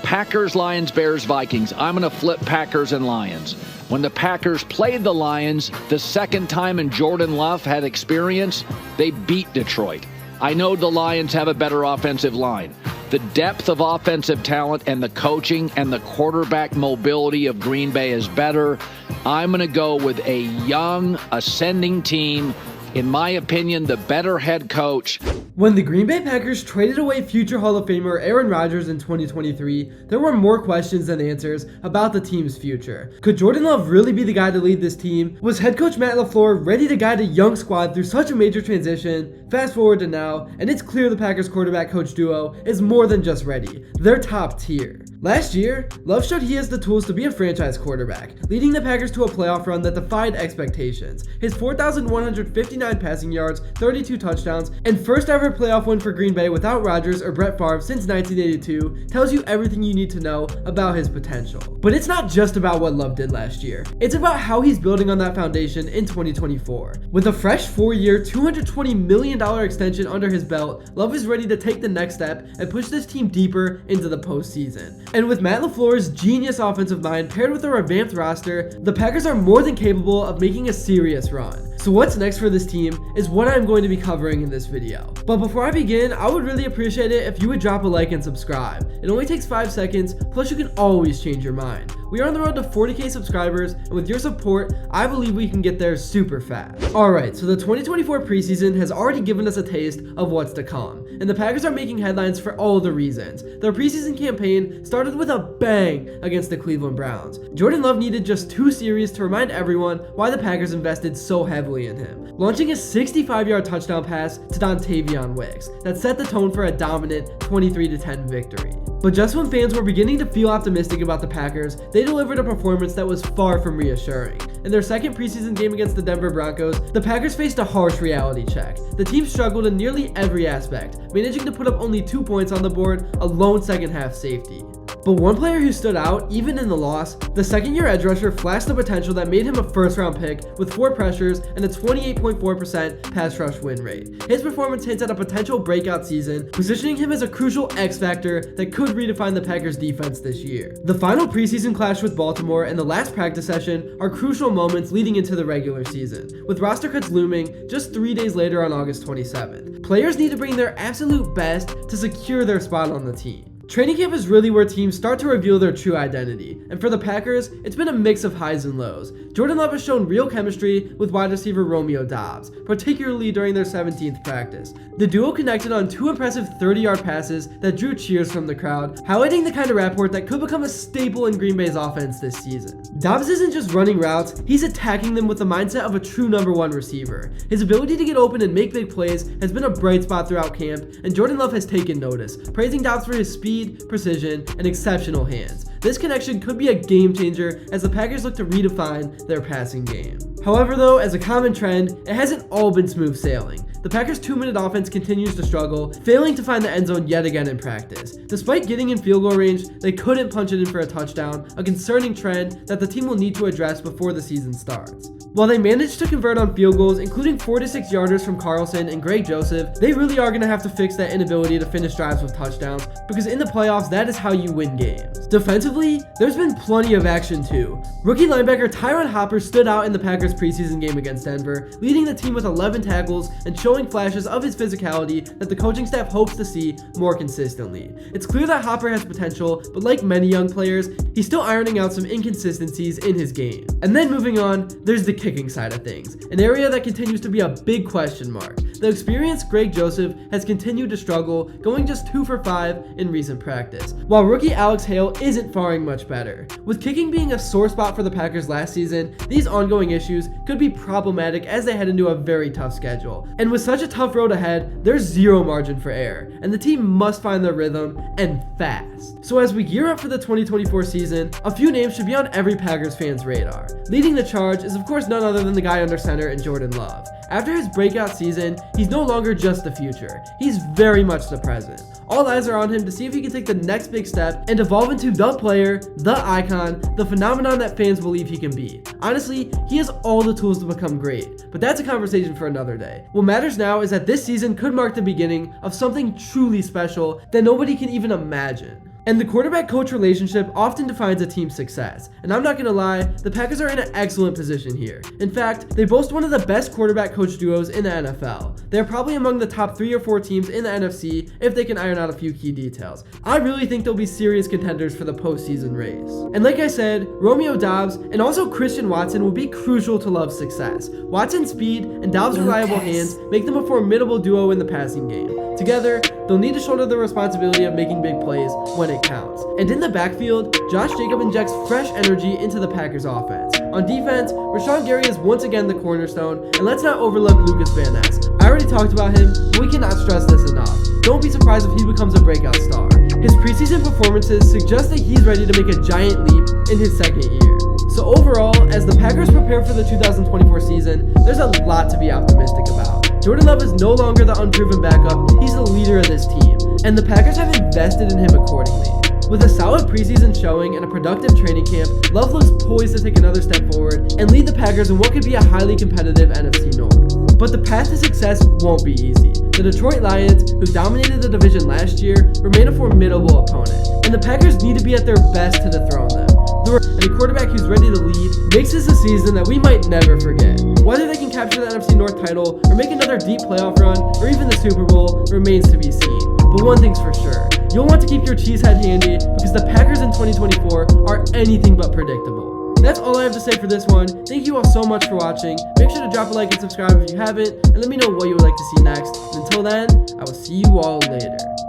Packers, Lions, Bears, Vikings. I'm going to flip Packers and Lions. When the Packers played the Lions, the second time and Jordan Love had experience, they beat Detroit. I know the Lions have a better offensive line. The depth of offensive talent and the coaching and the quarterback mobility of Green Bay is better. I'm going to go with a young, ascending team. In my opinion, the better head coach. When the Green Bay Packers traded away future Hall of Famer Aaron Rodgers in 2023, there were more questions than answers about the team's future. Could Jordan Love really be the guy to lead this team? Was head coach Matt LaFleur ready to guide a young squad through such a major transition? Fast forward to now, and it's clear the Packers quarterback coach duo is more than just ready. They're top tier. Last year, Love showed he has the tools to be a franchise quarterback, leading the Packers to a playoff run that defied expectations. His 4,159 passing yards, 32 touchdowns, and first ever playoff win for Green Bay without Rodgers or Brett Favre since 1982 tells you everything you need to know about his potential. But it's not just about what Love did last year. It's about how he's building on that foundation in 2024. With a fresh 4-year, $220 million extension under his belt, Love is ready to take the next step and push this team deeper into the postseason. And with Matt LaFleur's genius offensive mind paired with a revamped roster, the Packers are more than capable of making a serious run. So what's next for this team is what I'm going to be covering in this video. But before I begin, I would really appreciate it if you would drop a like and subscribe. It only takes 5 seconds, plus you can always change your mind. We are on the road to 40K subscribers, and with your support, I believe we can get there super fast. Alright, so the 2024 preseason has already given us a taste of what's to come, and the Packers are making headlines for all the reasons. Their preseason campaign started with a bang against the Cleveland Browns. Jordan Love needed just 2 series to remind everyone why the Packers invested so heavily in him, launching a 65-yard touchdown pass to Dontavion Wicks that set the tone for a dominant 23-10 victory. But just when fans were beginning to feel optimistic about the Packers, they delivered a performance that was far from reassuring. In their second preseason game against the Denver Broncos, the Packers faced a harsh reality check. The team struggled in nearly every aspect, managing to put up only 2 points on the board, a lone second-half safety. But one player who stood out, even in the loss, the second-year edge rusher flashed the potential that made him a first-round pick with 4 pressures and a 28.4% pass rush win rate. His performance hints at a potential breakout season, positioning him as a crucial X-factor that could redefine the Packers' defense this year. The final preseason clash with Baltimore and the last practice session are crucial moments leading into the regular season, with roster cuts looming just 3 days later on August 27th. Players need to bring their absolute best to secure their spot on the team. Training camp is really where teams start to reveal their true identity, and for the Packers, it's been a mix of highs and lows. Jordan Love has shown real chemistry with wide receiver Romeo Doubs, particularly during their 17th practice. The duo connected on 2 impressive 30-yard passes that drew cheers from the crowd, highlighting the kind of rapport that could become a staple in Green Bay's offense this season. Doubs isn't just running routes, he's attacking them with the mindset of a true number 1 receiver. His ability to get open and make big plays has been a bright spot throughout camp, and Jordan Love has taken notice, praising Doubs for his speed, precision, and exceptional hands. This connection could be a game changer as the Packers look to redefine their passing game. However though, as a common trend, it hasn't all been smooth sailing. The Packers' 2-minute offense continues to struggle, failing to find the end zone yet again in practice. Despite getting in field goal range, they couldn't punch it in for a touchdown, a concerning trend that the team will need to address before the season starts. While they managed to convert on field goals, including 4 to 6 yarders from Carlson and Greg Joseph, they really are going to have to fix that inability to finish drives with touchdowns, because in the playoffs, that is how you win games. Defensively, there's been plenty of action too. Rookie linebacker Tyron Hopper stood out in the Packers preseason game against Denver, leading the team with 11 tackles and showing flashes of his physicality that the coaching staff hopes to see more consistently. It's clear that Hopper has potential, but like many young players, he's still ironing out some inconsistencies in his game. And then moving on, there's the kicking side of things, an area that continues to be a big question mark. The experienced Greg Joseph has continued to struggle, going just 2 for 5 in recent practice, while rookie Alex Hale isn't faring much better. With kicking being a sore spot for the Packers last season, these ongoing issues could be problematic as they head into a very tough schedule. And with such a tough road ahead, there's zero margin for error, and the team must find their rhythm, and fast. So as we gear up for the 2024 season, a few names should be on every Packers fan's radar. Leading the charge is of course none other than the guy under center in Jordan Love. After his breakout season, he's no longer just the future, he's very much the present. All eyes are on him to see if he can take the next big step and evolve into the player, the icon, the phenomenon that fans believe he can be. Honestly, he has all the tools to become great, but that's a conversation for another day. What matters now is that this season could mark the beginning of something truly special that nobody can even imagine. And the quarterback-coach relationship often defines a team's success. And I'm not gonna lie, the Packers are in an excellent position here. In fact, they boast one of the best quarterback-coach duos in the NFL. They're probably among the top 3 or 4 teams in the NFC if they can iron out a few key details. I really think they'll be serious contenders for the postseason race. And like I said, Romeo Doubs and also Christian Watson will be crucial to Love's success. Watson's speed and Doubs' reliable hands make them a formidable duo in the passing game. Together, they'll need to shoulder the responsibility of making big plays when it counts. And in the backfield, Josh Jacobs injects fresh energy into the Packers offense. On defense, Rashawn Gary is once again the cornerstone, and let's not overlook Lucas Van Ness. I already talked about him, but we cannot stress this enough. Don't be surprised if he becomes a breakout star. His preseason performances suggest that he's ready to make a giant leap in his second year. So overall, as the Packers prepare for the 2024 season, there's a lot to be optimistic about. Jordan Love is no longer the unproven backup, he's the leader of this team, and the Packers have invested in him accordingly. With a solid preseason showing and a productive training camp, Love looks poised to take another step forward and lead the Packers in what could be a highly competitive NFC North. But the path to success won't be easy. The Detroit Lions, who dominated the division last year, remain a formidable opponent, and the Packers need to be at their best to dethrone them. And a quarterback who's ready to lead makes this a season that we might never forget. Whether they can capture the NFC North title or make another deep playoff run or even the Super Bowl remains to be seen. But one thing's for sure, you'll want to keep your cheesehead handy because the Packers in 2024 are anything but predictable. That's all I have to say for this one. Thank you all so much for watching. Make sure to drop a like and subscribe if you haven't, and let me know what you would like to see next. And until then, I will see you all later.